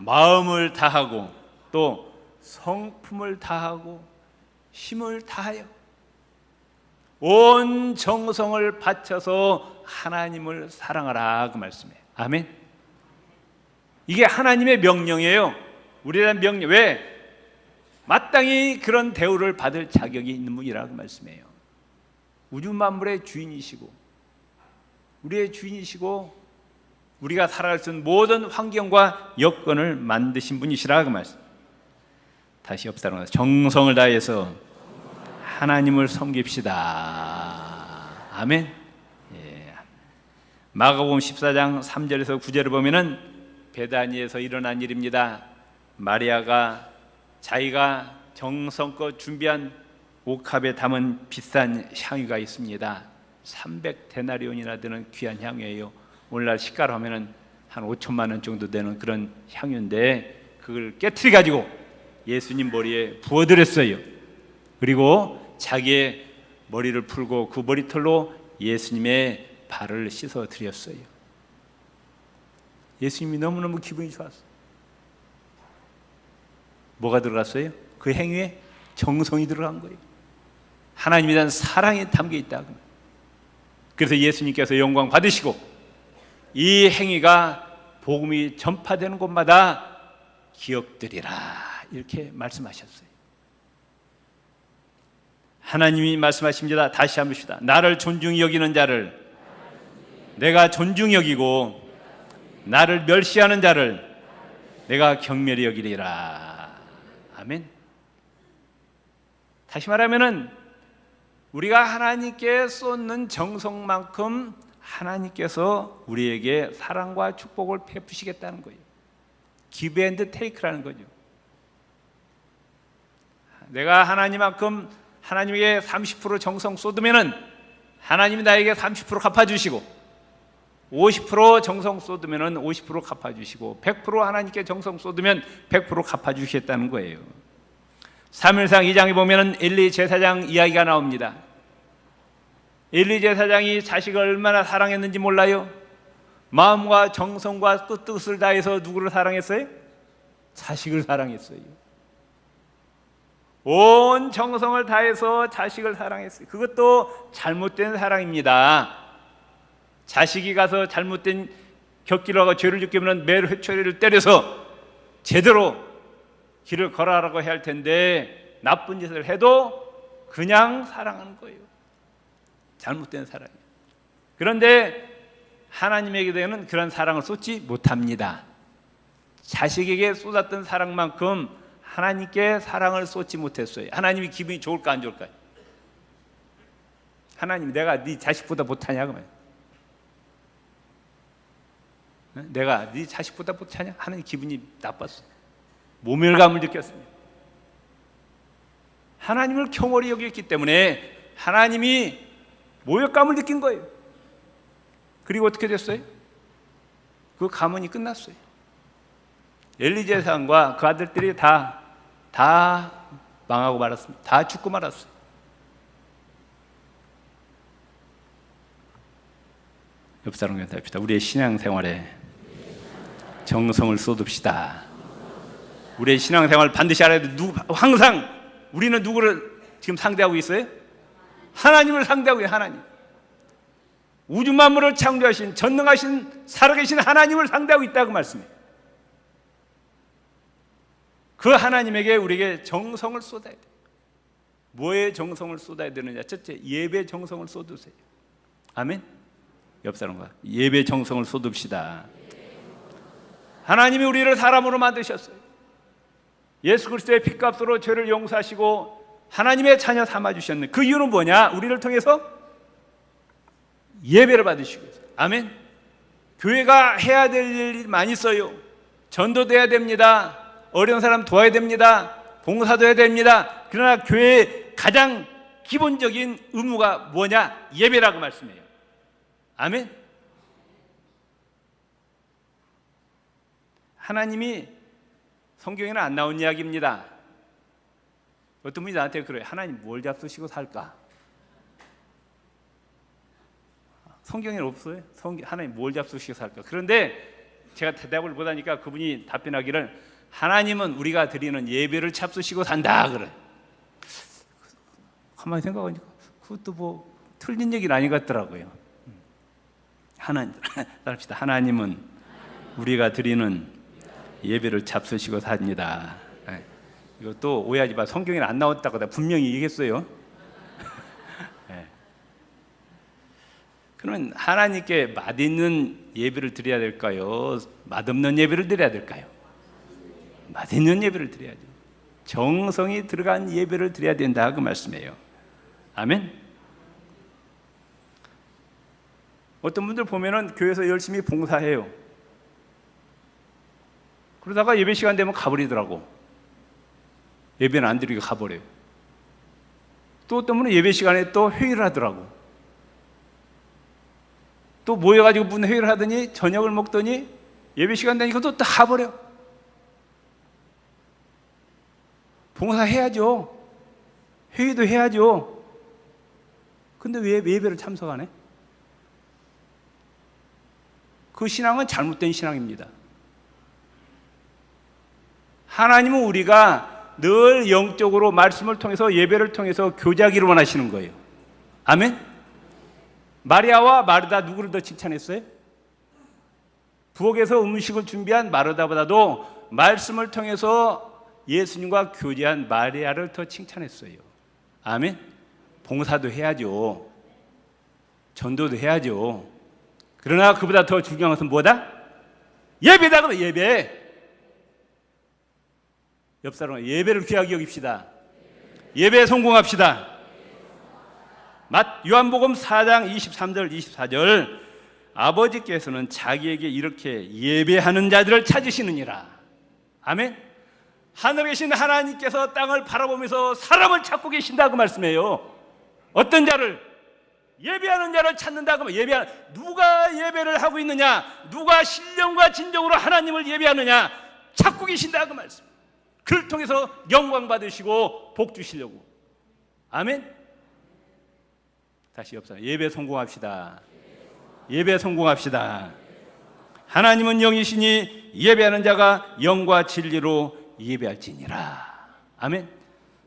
마음을 다하고 또 성품을 다하고 힘을 다하여 온 정성을 바쳐서 하나님을 사랑하라 그 말씀이에요. 아멘. 이게 하나님의 명령이에요. 우리란 명령. 왜? 마땅히 그런 대우를 받을 자격이 있는 분이라고 말씀해요. 우주 만물의 주인이시고 우리의 주인이시고 우리가 살아갈 수 있는 모든 환경과 여건을 만드신 분이시라 그 말씀. 다시 옆 사람과 정성을 다해서 하나님을 섬깁시다. 아멘. 예. 마가복음 14장 3절에서 9절을 보면은 베다니에서 일어난 일입니다. 마리아가 자기가 정성껏 준비한 옥합에 담은 비싼 향유가 있습니다. 300데나리온이나 되는 귀한 향유예요. 오늘날 시가로 하면은 한 5천만 원 정도 되는 그런 향유인데 그걸 깨트려 가지고 예수님 머리에 부어드렸어요. 그리고 자기의 머리를 풀고 그 머리털로 예수님의 발을 씻어 드렸어요. 예수님이 너무너무 기분이 좋았어요. 뭐가 들어갔어요? 그 행위에 정성이 들어간 거예요. 하나님에 대한 사랑이 담겨 있다고. 그래서 예수님께서 영광 받으시고 이 행위가 복음이 전파되는 곳마다 기억되리라 이렇게 말씀하셨어요. 하나님이 말씀하십니다. 다시 한번 봅시다. 나를 존중히 여기는 자를 내가 존중히 여기고 나를 멸시하는 자를 내가 경멸히 여기리라. 아멘. 다시 말하면은 우리가 하나님께 쏟는 정성만큼 하나님께서 우리에게 사랑과 축복을 베푸시겠다는 거예요. give and take라는 거죠. 내가 하나님에게 30% 정성 쏟으면은 하나님이 나에게 30% 갚아주시고 50% 정성 쏟으면은 50% 갚아주시고 100% 하나님께 정성 쏟으면 100% 갚아주시겠다는 거예요. 사무엘상 2장에 보면은 엘리 제사장 이야기가 나옵니다. 엘리 제사장이 자식을 얼마나 사랑했는지 몰라요? 마음과 정성과 뜻을 다해서 누구를 사랑했어요? 자식을 사랑했어요. 온 정성을 다해서 자식을 사랑했어요. 그것도 잘못된 사랑입니다. 자식이 가서 잘못된 곁길을 하고 죄를 짓기면 매일 회초리를 때려서 제대로 길을 걸어라고 해야 할 텐데 나쁜 짓을 해도 그냥 사랑하는 거예요. 잘못된 사랑이에요. 그런데 하나님에게는 그런 사랑을 쏟지 못합니다. 자식에게 쏟았던 사랑만큼 하나님께 사랑을 쏟지 못했어요. 하나님이 기분이 좋을까 안 좋을까요? 하나님 내가 네 자식보다 못하냐? 내가 네 자식보다 못하냐? 하나님 기분이 나빴어요. 모멸감을 느꼈습니다. 하나님을 경홀히 여겼기 때문에 하나님이 모욕감을 느낀 거예요. 그리고 어떻게 됐어요? 그 가문이 끝났어요. 엘리 제사장과 그 아들들이 다 망하고 말았습니다. 다 죽고 말았어요. 옆 사람과 합시다. 우리의 신앙생활에 정성을 쏟읍시다. 우리의 신앙생활 반드시 알아야 돼. 항상 우리는 누구를 지금 상대하고 있어요? 하나님을 상대하고 있어요. 하나님. 우주 만물을 창조하신 전능하신 살아계신 하나님을 상대하고 있다고 말씀해요. 그 하나님에게 우리에게 정성을 쏟아야 돼요. 뭐에 정성을 쏟아야 되느냐? 첫째, 예배 정성을 쏟으세요. 아멘. 옆 사람과 예배 정성을 쏟읍시다. 하나님이 우리를 사람으로 만드셨어요. 예수 그리스도의 핏값으로 죄를 용서하시고 하나님의 자녀 삼아주셨는 그 이유는 뭐냐? 우리를 통해서 예배를 받으시고 있어요. 아멘. 교회가 해야 될 일이 많이 있어요. 전도도 해야 됩니다. 어려운 사람 도와야 됩니다. 봉사도 해야 됩니다. 그러나 교회의 가장 기본적인 의무가 뭐냐? 예배라고 말씀해요. 아멘. 하나님이 성경에는 안 나온 이야기입니다. 어떤 분이 나한테 그래요. 하나님 뭘 잡수시고 살까? 성경에는 없어요. 하나님 뭘 잡수시고 살까? 그런데 제가 대답을 못하니까 그분이 답변하기를 하나님은 우리가 드리는 예배를 잡수시고 산다 그래. 가만히 생각하니까 그것도 뭐 틀린 얘기는 아닌 것 같더라고요. 하나님, 따릅시다. 하나님은 우리가 드리는 예배를 잡수시고 삽니다. 이것도 오해하지 마. 성경에는 안 나왔다고 내가 분명히 얘기했어요. 그러면 하나님께 맛있는 예배를 드려야 될까요? 맛없는 예배를 드려야 될까요? 맛있는 예배를 드려야죠. 정성이 들어간 예배를 드려야 된다 그 말씀이에요. 아멘. 어떤 분들 보면은 교회에서 열심히 봉사해요. 그러다가 예배 시간 되면 가버리더라고. 예배는 안 드리고 가버려요. 또 어떤 분은 예배 시간에 또 회의를 하더라고. 또 모여가지고 무슨 회의를 하더니 저녁을 먹더니 예배 시간 되니까 또 가버려. 봉사해야죠. 회의도 해야죠. 근데 왜 예배를 참석 안 해? 그 신앙은 잘못된 신앙입니다. 하나님은 우리가 늘 영적으로 말씀을 통해서 예배를 통해서 교제하기를 원하시는 거예요. 아멘? 마리아와 마르다 누구를 더 칭찬했어요? 부엌에서 음식을 준비한 마르다보다도 말씀을 통해서 예수님과 교제한 마리아를 더 칭찬했어요. 아멘? 봉사도 해야죠. 전도도 해야죠. 그러나 그보다 더 중요한 것은 뭐다? 예배다. 그러면 예배. 옆 사람은 예배를 귀하게 여깁시다. 예배에 성공합시다. 요한복음 4장 23절 24절 아버지께서는 자기에게 이렇게 예배하는 자들을 찾으시느니라. 아멘. 하늘에 계신 하나님께서 땅을 바라보면서 사람을 찾고 계신다 그 말씀이에요. 어떤 자를? 예배하는 자를 찾는다 그러면 누가 예배를 하고 있느냐, 누가 신령과 진정으로 하나님을 예배하느냐 찾고 계신다 그 말씀. 그를 통해서 영광 받으시고 복 주시려고. 아멘. 다시 옆사람 예배 성공합시다. 예배 성공합시다. 하나님은 영이시니 예배하는 자가 영과 진리로 예배할지니라. 아멘.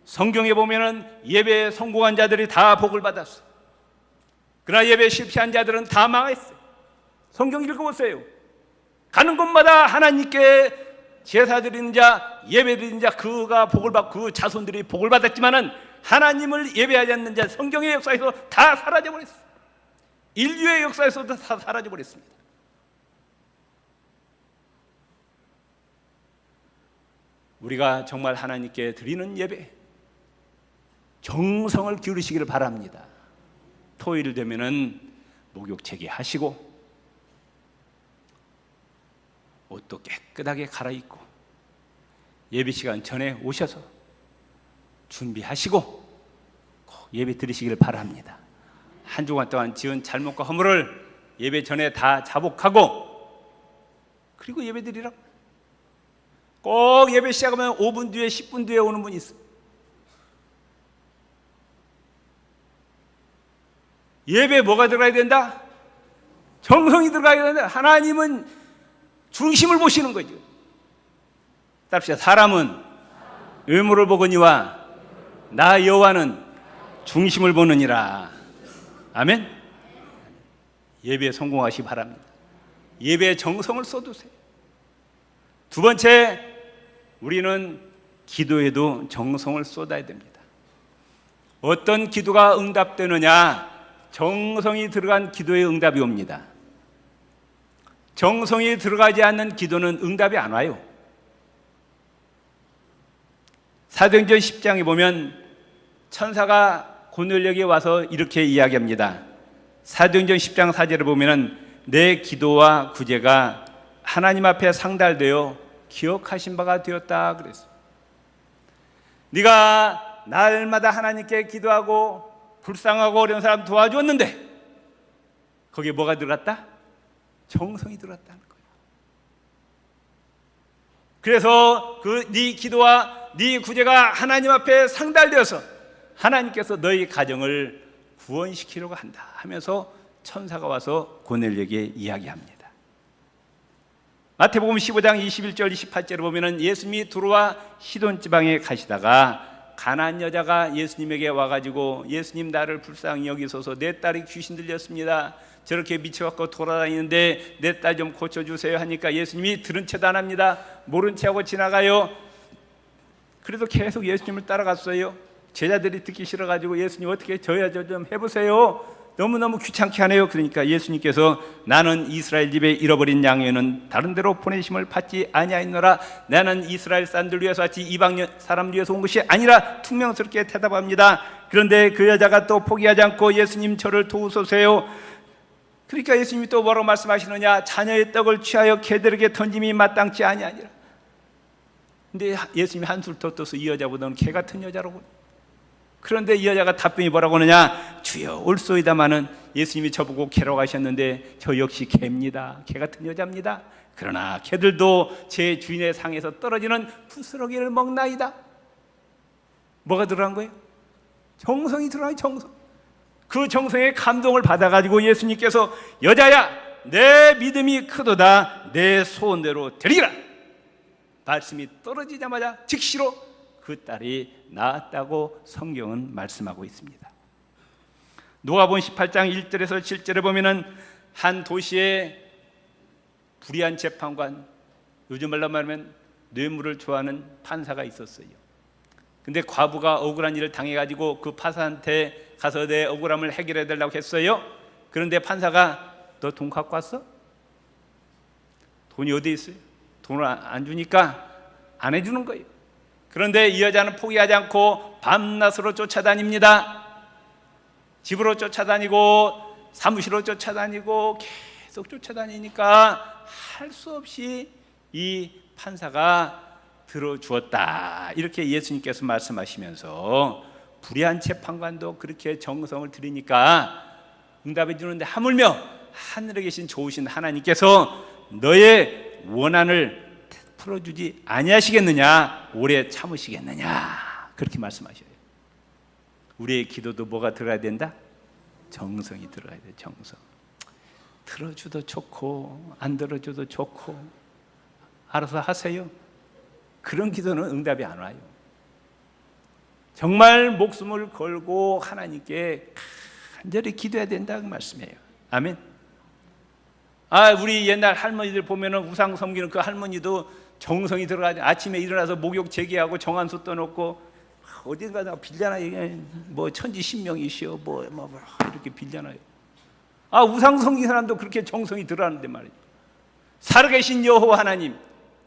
성경에 보면은 예배에 성공한 자들이 다 복을 받았어. 그러나 예배에 실패한 자들은 다 망했어요. 성경 읽어보세요. 가는 곳마다 하나님께 제사 드리는 자, 예배 드리는 자, 그가 복을 받고 그 자손들이 복을 받았지만은 하나님을 예배하지 않는 자, 성경의 역사에서 다 사라져버렸어요. 인류의 역사에서도 다 사라져버렸습니다. 우리가 정말 하나님께 드리는 예배, 정성을 기울이시기를 바랍니다. 토요일 되면은 목욕제기 하시고 옷도 깨끗하게 갈아입고 예배 시간 전에 오셔서 준비하시고 꼭 예배 드리시기를 바랍니다. 한 주간 동안 지은 잘못과 허물을 예배 전에 다 자복하고 그리고 예배 드리라고. 꼭 예배 시작하면 5분 뒤에 10분 뒤에 오는 분이 있어요. 예배에 뭐가 들어가야 된다? 정성이 들어가야 된다. 하나님은 중심을 보시는 거죠. 답시다. 사람은 외모를 보거니와 나 여호와는 중심을 보느니라. 아멘. 예배에 성공하시기 바랍니다. 예배에 정성을 쏟으세요. 두 번째, 우리는 기도에도 정성을 쏟아야 됩니다. 어떤 기도가 응답되느냐? 정성이 들어간 기도에 응답이 옵니다. 정성이 들어가지 않는 기도는 응답이 안 와요. 사도행전 10장에 보면 천사가 고넬료에게 와서 이렇게 이야기합니다. 사도행전 10장 4절에 보면 내 기도와 구제가 하나님 앞에 상달되어 기억하신 바가 되었다 그랬어요. 네가 날마다 하나님께 기도하고 불쌍하고 어려운 사람 도와주었는데 거기에 뭐가 들어갔다? 정성이 들어갔다는 거예요. 그래서 네 기도와 네 구제가 하나님 앞에 상달되어서 하나님께서 너희 가정을 구원시키려고 한다 하면서 천사가 와서 고넬료에게 이야기합니다. 마태복음 15장 21절 28절을 보면은 예수님이 두로와 시돈 지방에 가시다가 가나안 여자가 예수님에게 와가지고 예수님 나를 불쌍히 여기소서 내 딸이 귀신 들렸습니다. 저렇게 미쳐갖고 돌아다니는데 내 딸 좀 고쳐주세요 하니까 예수님이 들은 채도 안 합니다. 모른 채하고 지나가요. 그래도 계속 예수님을 따라갔어요. 제자들이 듣기 싫어가지고 예수님 어떻게 저 여자 좀 해보세요. 너무너무 귀찮게 하네요. 그러니까 예수님께서 나는 이스라엘 집에 잃어버린 양에는 다른 데로 보내심을 받지 아니하였노라. 나는 이스라엘 사람들 위해서 왔지 이방 사람들 위해서 온 것이 아니라 퉁명스럽게 대답합니다. 그런데 그 여자가 또 포기하지 않고 예수님 저를 도우소서요. 그러니까 예수님이 또 뭐라고 말씀하시느냐, 자녀의 떡을 취하여 개들에게 던짐이 마땅치 아니하니라. 근데 예수님이 한술 더 떠서 이 여자보다는 개 같은 여자라고. 그런데 이 여자가 답변이 뭐라고 하느냐, 주여 올소이다마는 예수님이 저보고 개라고 하셨는데 저 역시 개입니다. 개 같은 여자입니다. 그러나 개들도 제 주인의 상에서 떨어지는 부스러기를 먹나이다. 뭐가 들어간 거예요? 정성이 들어가요. 정성. 그 정성에 감동을 받아가지고 예수님께서 여자야 내 믿음이 크도다 내 소원대로 되리라. 말씀이 떨어지자마자 즉시로 그 딸이 낳았다고 성경은 말씀하고 있습니다. 누가복음 18장 1절에서 7절에 보면은 한 도시에 불의한 재판관, 요즘 말로 말하면 뇌물을 좋아하는 판사가 있었어요. 근데 과부가 억울한 일을 당해가지고 그 판사한테 가서 내 억울함을 해결해 달라고 했어요. 그런데 판사가 너 돈 갖고 왔어? 돈이 어디 있어요? 돈을 안 주니까 안 해주는 거예요. 그런데 이 여자는 포기하지 않고 밤낮으로 쫓아다닙니다. 집으로 쫓아다니고 사무실로 쫓아다니고 계속 쫓아다니니까 할 수 없이 이 판사가 들어주었다. 이렇게 예수님께서 말씀하시면서 불의한 재판관도 그렇게 정성을 들이니까 응답해 주는데 하물며 하늘에 계신 좋으신 하나님께서 너의 원한을 풀어주지 아니하시겠느냐, 오래 참으시겠느냐, 그렇게 말씀하셔요. 우리의 기도도 뭐가 들어가야 된다? 정성이 들어가야 돼. 정성. 들어줘도 좋고 안 들어줘도 좋고 알아서 하세요. 그런 기도는 응답이 안 와요. 정말 목숨을 걸고 하나님께 간절히 기도해야 된다 그 말씀이에요. 아멘. 우리 옛날 할머니들 보면은 우상 섬기는 그 할머니도 정성이 들어가죠. 아침에 일어나서 목욕 재개하고 정한수 떠놓고 어딘가 빌잖아요. 뭐 천지신명이시여 뭐 이렇게 빌잖아요. 우상 섬기는 사람도 그렇게 정성이 들어가는데 말이죠. 살아계신 여호와 하나님,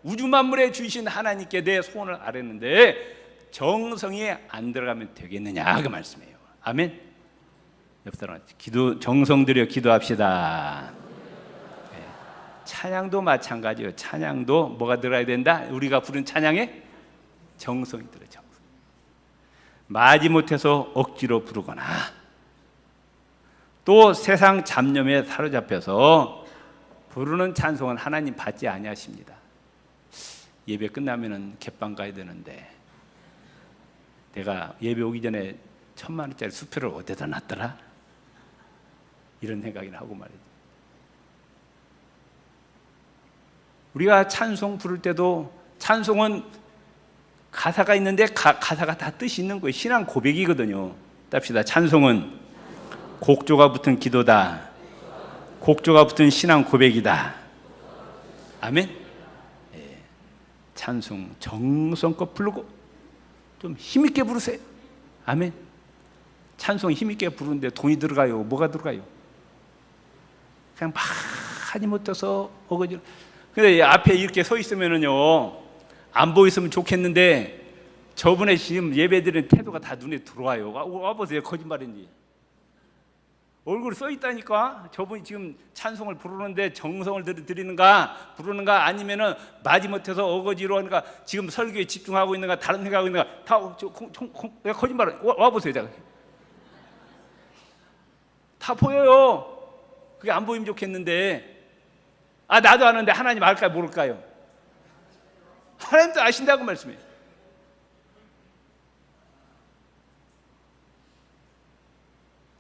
우주 만물에 주신 하나님께 내 소원을 아뢰는데 정성이 안 들어가면 되겠느냐 그 말씀이에요. 아멘. 옆 사람 기도 정성 들여 기도합시다. 찬양도 마찬가지예요. 찬양도 뭐가 들어야 된다? 우리가 부른 찬양에 정성이 들어요. 정성. 마지못해서 억지로 부르거나 또 세상 잡념에 사로잡혀서 부르는 찬송은 하나님 받지 아니하십니다. 예배 끝나면은 갯방 가야 되는데 내가 예배 오기 전에 1,000만 원짜리 수표를 어디다 놨더라? 이런 생각이나 하고 말이죠. 우리가 찬송 부를 때도 찬송은 가사가 있는데 가사가 다 뜻이 있는 거예요. 신앙 고백이거든요. 답시다. 찬송은 곡조가 붙은 기도다. 곡조가 붙은 신앙 고백이다. 아멘. 찬송 정성껏 부르고 좀 힘있게 부르세요. 아멘. 찬송 힘있게 부르는데 돈이 들어가요? 뭐가 들어가요? 그냥 많이 못해서 어거지로. 근데 앞에 이렇게 서 있으면은요 안 보였으면 좋겠는데 저분의 지금 예배드리는 태도가 다 눈에 들어와요. 와보세요. 거짓말인지. 얼굴 써 있다니까. 저분이 지금 찬송을 부르는데 정성을 드리는가 부르는가 아니면은 마지못해서 어거지로 하는가 지금 설교에 집중하고 있는가 다른 생각하고 있는가 다 거짓말. 와보세요. 다 보여요. 그게 안 보이면 좋겠는데 나도 아는데 하나님 알까요 모를까요? 하나님도 아신다고 말씀해요.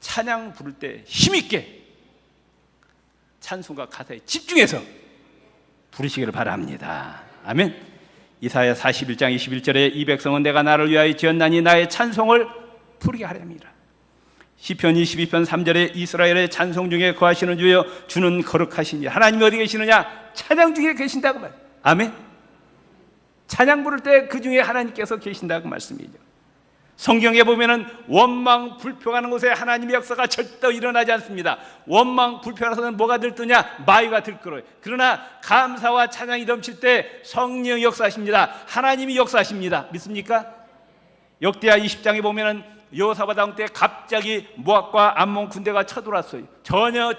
찬양 부를 때 힘있게 찬송과 가사에 집중해서 부르시기를 바랍니다. 아멘. 이사야 41장 21절에 이 백성은 내가 나를 위하여 지었나니 나의 찬송을 부르게 하렵니다. 시편 22편 3절에 이스라엘의 찬송 중에 거하시는 주여 주는 거룩하시니 하나님이 어디 계시느냐? 찬양 중에 계신다고 말. 아멘. 찬양 부를 때 그 중에 하나님께서 계신다고 말씀이죠. 성경에 보면은 원망 불평하는 곳에 하나님의 역사가 절대 일어나지 않습니다. 원망 불평하서는 뭐가 들뜨냐? 마귀가 들끓어요. 그러나 감사와 찬양이 넘칠 때 성령 역사하십니다. 하나님이 역사하십니다. 믿습니까? 역대하 20장에 보면은 여호사밧 왕 때 갑자기 모압과 암몬 군대가 쳐들어왔어요. 전혀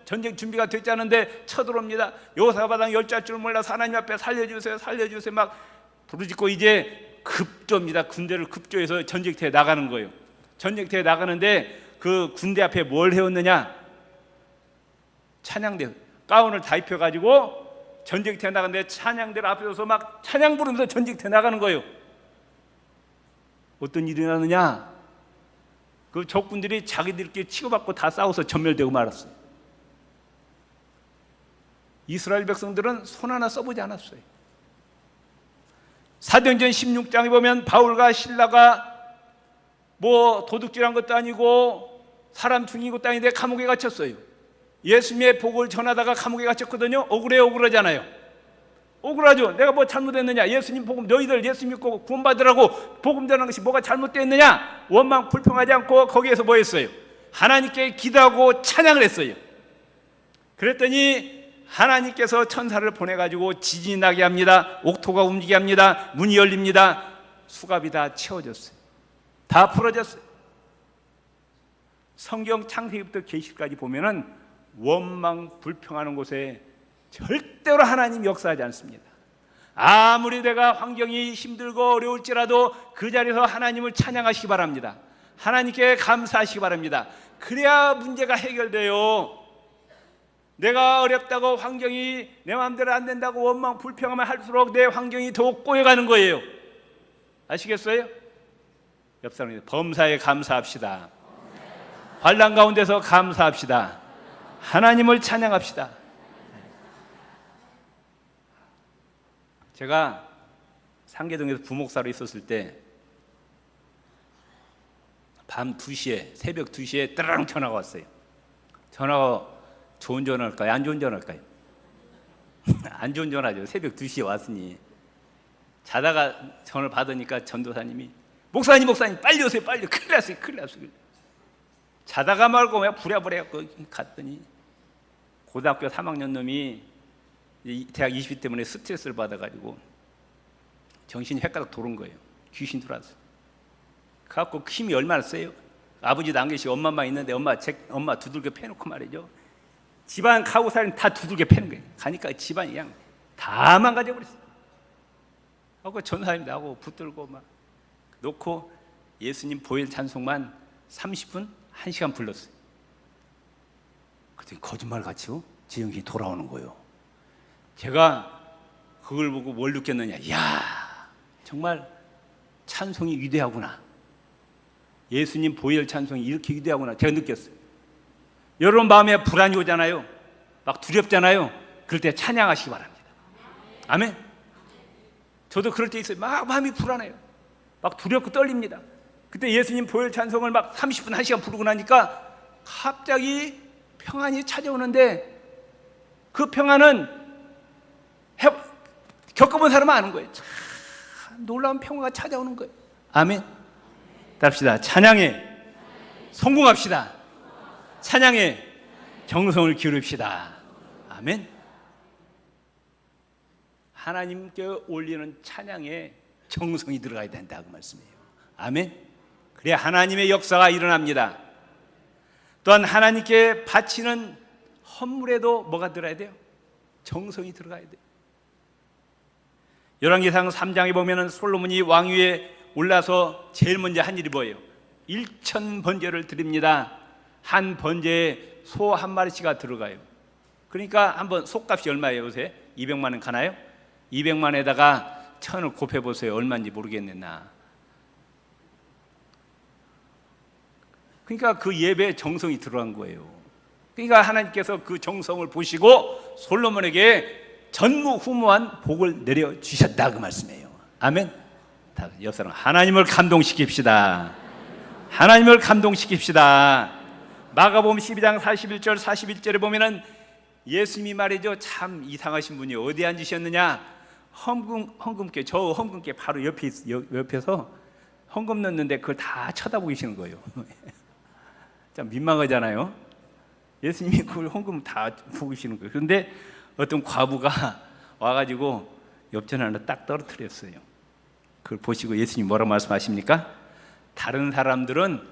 전쟁 준비가 되지 않은데 쳐들어옵니다. 여호사밧 왕 열짤 줄 몰라서 하나님 앞에 살려주세요 살려주세요 막 부르짖고 이제 급조입니다. 군대를 급조해서 전쟁터에 나가는 거예요. 전쟁터에 나가는데 그 군대 앞에 뭘 해왔느냐? 찬양대 가운을 다 입혀가지고 전쟁터에 나가는데 찬양대를 앞에 서서 막 찬양 부르면서 전쟁터에 나가는 거예요. 어떤 일이 나느냐? 그 적군들이 자기들끼리 치고받고 다 싸워서 전멸되고 말았어요. 이스라엘 백성들은 손 하나 써보지 않았어요. 사도행전 16장에 보면 바울과 실라가 뭐 도둑질한 것도 아니고 사람 죽인 것도 아닌데 감옥에 갇혔어요. 예수님의 복을 전하다가 감옥에 갇혔거든요. 억울하잖아요. 억울하죠. 내가 뭐 잘못했느냐? 예수님 복음, 너희들 예수 믿고 구원받으라고 복음 전하는 것이 뭐가 잘못됐느냐? 원망 불평하지 않고 거기에서 뭐 했어요? 하나님께 기도하고 찬양을 했어요. 그랬더니 하나님께서 천사를 보내가지고 지진이 나게 합니다. 옥토가 움직이게 합니다. 문이 열립니다. 수갑이 다 채워졌어요. 다 풀어졌어요. 성경 창세기부터 계시까지 보면은 원망 불평하는 곳에 절대로 하나님 역사하지 않습니다. 아무리 내가 환경이 힘들고 어려울지라도 그 자리에서 하나님을 찬양하시기 바랍니다. 하나님께 감사하시기 바랍니다. 그래야 문제가 해결돼요. 내가 어렵다고 환경이 내 마음대로 안 된다고 원망 불평하면 할수록 내 환경이 더욱 꼬여가는 거예요. 아시겠어요? 옆 사람이 범사에 감사합시다. 환난 가운데서 감사합시다. 하나님을 찬양합시다. 제가 상계동에서 부목사로 있었을 때 밤 2시에 새벽 2시에 따랑 전화가 왔어요. 전화가 좋은 전화일까요? 안 좋은 전화일까요? 안 좋은 전화죠. 새벽 2시에 왔으니 자다가 전화를 받으니까 전도사님이 목사님 빨리 오세요. 빨리 큰일 났어요. 자다가 말고 그냥 부랴부랴 갔더니 고등학교 3학년 놈이 대학 20위 때문에 스트레스를 받아가지고 정신이 헷갈려 도는 거예요. 귀신 들어왔어요. 그래갖고 힘이 얼마나 세요? 아버지도 안 계시고 엄마만 있는데 엄마 두들겨 패놓고 말이죠. 집안 가구살림 다 두들겨 패는 거예요. 가니까 집안이 그냥 다 망가져버렸어요. 하고 전사님 나하고 붙들고 막 놓고 예수님 보혈 찬송만 30분, 1시간 불렀어요. 그랬더니 거짓말같이요? 제 정신이 돌아오는 거예요. 제가 그걸 보고 뭘 느꼈느냐? 이야, 정말 찬송이 위대하구나. 예수님 보혈 찬송이 이렇게 위대하구나. 제가 느꼈어요. 여러분 마음에 불안이 오잖아요. 막 두렵잖아요. 그럴 때 찬양하시기 바랍니다. 아멘. 저도 그럴 때 있어요. 막 마음이 불안해요. 막 두렵고 떨립니다. 그때 예수님 보혈 찬송을 막 30분, 1시간 부르고 나니까 갑자기 평안이 찾아오는데 그 평안은 겪어본 사람은 아는 거예요. 참 놀라운 평화가 찾아오는 거예요. 아멘. 답시다. 찬양에 성공합시다. 찬양에 정성을 기울입시다. 아멘. 하나님께 올리는 찬양에 정성이 들어가야 된다고 말씀해요. 아멘. 그래야 하나님의 역사가 일어납니다. 또한 하나님께 바치는 헌물에도 뭐가 들어야 돼요? 정성이 들어가야 돼요. 열왕기상 3장에 보면은 솔로몬이 왕위에 올라서 제일 먼저 한 일이 뭐예요? 1000번제를 드립니다. 한 번제에 소 한 마리씩가 들어가요. 그러니까 한번 소값이 얼마예요? 요새 200만 원 가나요? 200만에다가 1000을 곱해보세요. 얼마인지 모르겠네. 그러니까 그 예배에 정성이 들어간 거예요. 그러니까 하나님께서 그 정성을 보시고 솔로몬에게 전무후무한 복을 내려주셨다 그 말씀이에요. 아멘. 옆 사람 하나님을 감동시킵시다. 하나님을 감동시킵시다. 마가복음 12장 41절 41절에 보면은 예수님이 말이죠, 참 이상하신 분이 어디 앉으셨느냐, 헌금께, 저 헌금께 바로 옆에서 헌금 넣는데 그걸 다 쳐다보고 계시는 거예요. 참 민망하잖아요. 예수님이 그걸 헌금 다 보고 계시는 거예요. 그런데 어떤 과부가 와가지고 엽전 하나 딱 떨어뜨렸어요. 그걸 보시고 예수님이 뭐라고 말씀하십니까? 다른 사람들은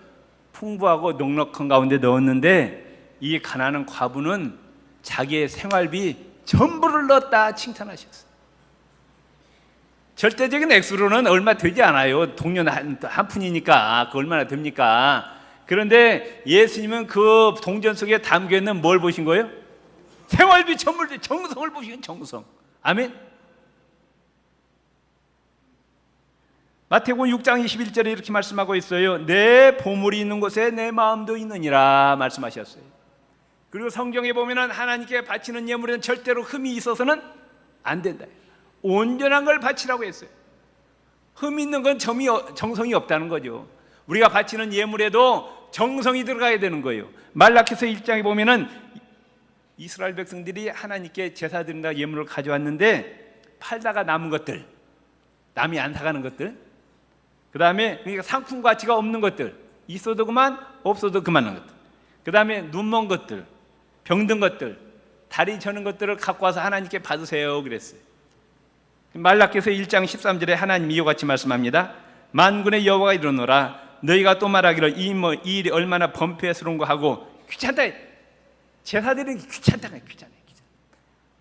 풍부하고 넉넉한 가운데 넣었는데 이 가난한 과부는 자기의 생활비 전부를 넣었다 칭찬하셨어요. 절대적인 액수로는 얼마 되지 않아요. 동전 한 푼이니까 그 얼마나 됩니까? 그런데 예수님은 그 동전 속에 담겨있는 뭘 보신 거예요? 생활비 전부, 정성을 보시는 정성. 아멘. 마태복음 6장 21절에 이렇게 말씀하고 있어요. 내 보물이 있는 곳에 내 마음도 있느니라 말씀하셨어요. 그리고 성경에 보면은 하나님께 바치는 예물에는 절대로 흠이 있어서는 안 된다. 온전한 걸 바치라고 했어요. 흠 있는 건 정성이 없다는 거죠. 우리가 바치는 예물에도 정성이 들어가야 되는 거예요. 말라기서 1장에 보면은 이스라엘 백성들이 하나님께 제사 드린다 예물을 가져왔는데 팔다가 남은 것들, 남이 안 사가는 것들, 그 다음에 그러니까 상품 가치가 없는 것들, 있어도 그만 없어도 그만한 것들, 그 다음에 눈먼 것들, 병든 것들, 다리 저는 것들을 갖고 와서 하나님께 받으세요 그랬어요. 말라기서 1장 13절에 하나님이 이와 같이 말씀합니다. 만군의 여호와가 이르노라 너희가 또 말하기를 이 일이 얼마나 범죄스러운가 하고 귀찮다. 제사 드리는 게 귀찮다.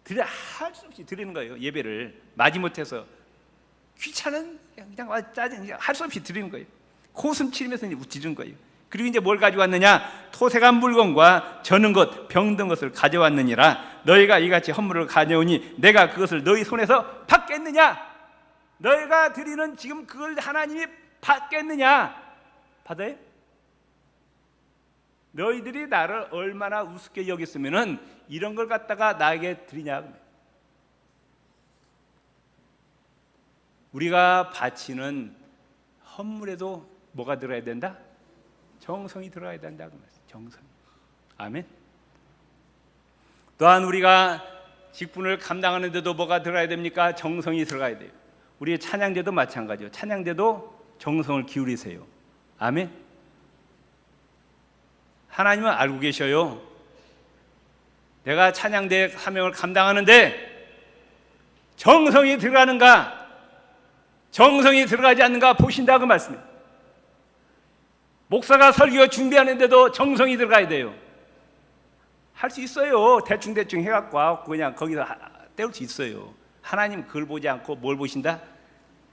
드려 할 수 없이 드리는 거예요. 예배를 마지못해서 귀찮은 그냥 짜증 할 수 없이 드리는 거예요. 코웃음 치면서 드리는 거예요. 그리고 이제 뭘 가져왔느냐? 토색한 물건과 저는 것, 병든 것을 가져왔느니라. 너희가 이같이 헌물을 가져오니 내가 그것을 너희 손에서 받겠느냐? 너희가 드리는 지금 그걸 하나님이 받겠느냐? 받아요? 너희들이 나를 얼마나 우습게 여겼으면은 이런 걸 갖다가 나에게 드리냐? 우리가 바치는 헌물에도 뭐가 들어야 된다? 정성이 들어야 된다고 말씀. 정성. 아멘. 또한 우리가 직분을 감당하는데도 뭐가 들어야 됩니까? 정성이 들어가야 돼요. 우리의 찬양대도 마찬가지요. 찬양대도 정성을 기울이세요. 아멘. 하나님은 알고 계셔요. 내가 찬양대 사명을 감당하는데 정성이 들어가는가, 정성이 들어가지 않는가 보신다고 말씀해요. 목사가 설교 준비하는데도 정성이 들어가야 돼요. 할 수 있어요. 대충 해갖고 그냥 거기서 때울 수 있어요. 하나님 그걸 보지 않고 뭘 보신다?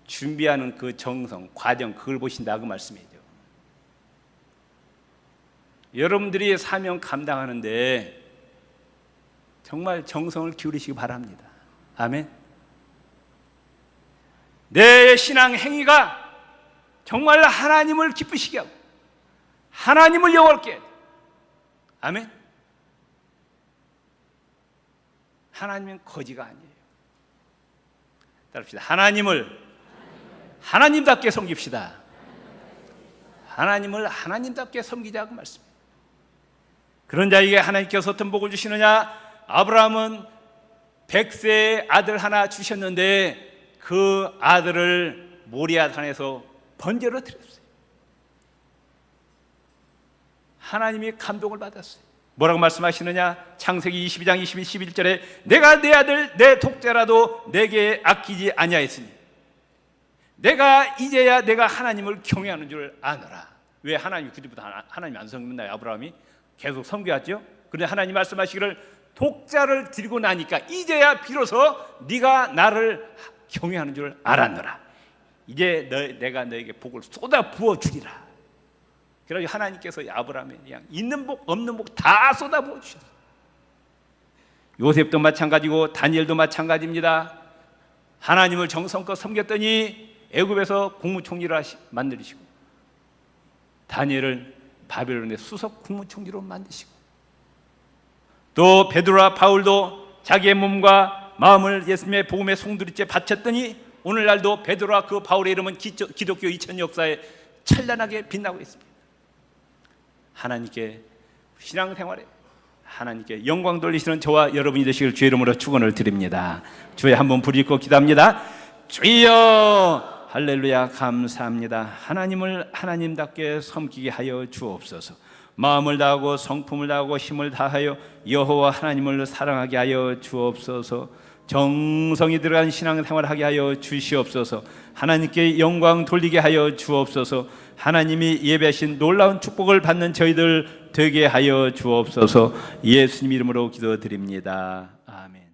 준비하는 그 정성, 과정 그걸 보신다 그 말씀이죠. 여러분들이 사명 감당하는데 정말 정성을 기울이시기 바랍니다. 아멘. 내 신앙 행위가 정말 하나님을 기쁘시게 하고 하나님을 영원케 해야 돼. 아멘. 하나님은 거지가 아니에요. 따릅시다. 하나님을 하나님답게 섬깁시다. 하나님을 하나님답게 섬기자고 말씀입니다. 그런 자에게 하나님께서 어떤 복을 주시느냐? 아브라함은 100세의 아들 하나 주셨는데 그 아들을 모리아 산에서 번제로 드렸어요. 하나님이 감동을 받았어요. 뭐라고 말씀하시느냐? 창세기 22장 11절에 내가 내 아들 내 독자라도 내게 아끼지 아니하였으니 내가 이제야 내가 하나님을 경외하는 줄 아노라. 왜 하나님이 그때부터 하나님 안 섬겼나요? 아브라함이 계속 섬겨왔죠. 그런데 하나님 말씀하시기를 독자를 드리고 나니까 이제야 비로소 네가 나를 경외하는 줄 알았노라. 이제 내가 너에게 복을 쏟아 부어 주리라. 그래서 하나님께서 아브라함에 그냥 있는 복 없는 복 다 쏟아 부어 주셨어요. 요셉도 마찬가지고 다니엘도 마찬가지입니다. 하나님을 정성껏 섬겼더니 애굽에서 국무총리를 만드시고 다니엘을 바벨론의 수석 국무총리로 만드시고 또 베드로와 바울도 자기의 몸과 마음을 예수님의 복음의 송두리째 바쳤더니 오늘날도 베드로와 그 바울의 이름은 기독교 2000 역사에 찬란하게 빛나고 있습니다. 하나님께 신앙생활에 하나님께 영광 돌리시는 저와 여러분이 되시길 주의 이름으로 축원을 드립니다. 주의 한번 부르짖고 기도합니다. 주여 할렐루야 감사합니다. 하나님을 하나님답게 섬기게 하여 주옵소서. 마음을 다하고 성품을 다하고 힘을 다하여 여호와 하나님을 사랑하게 하여 주옵소서. 정성이 들어간 신앙생활을 하게 하여 주시옵소서. 하나님께 영광 돌리게 하여 주옵소서. 하나님이 예배하신 놀라운 축복을 받는 저희들 되게 하여 주옵소서. 예수님 이름으로 기도드립니다. 아멘.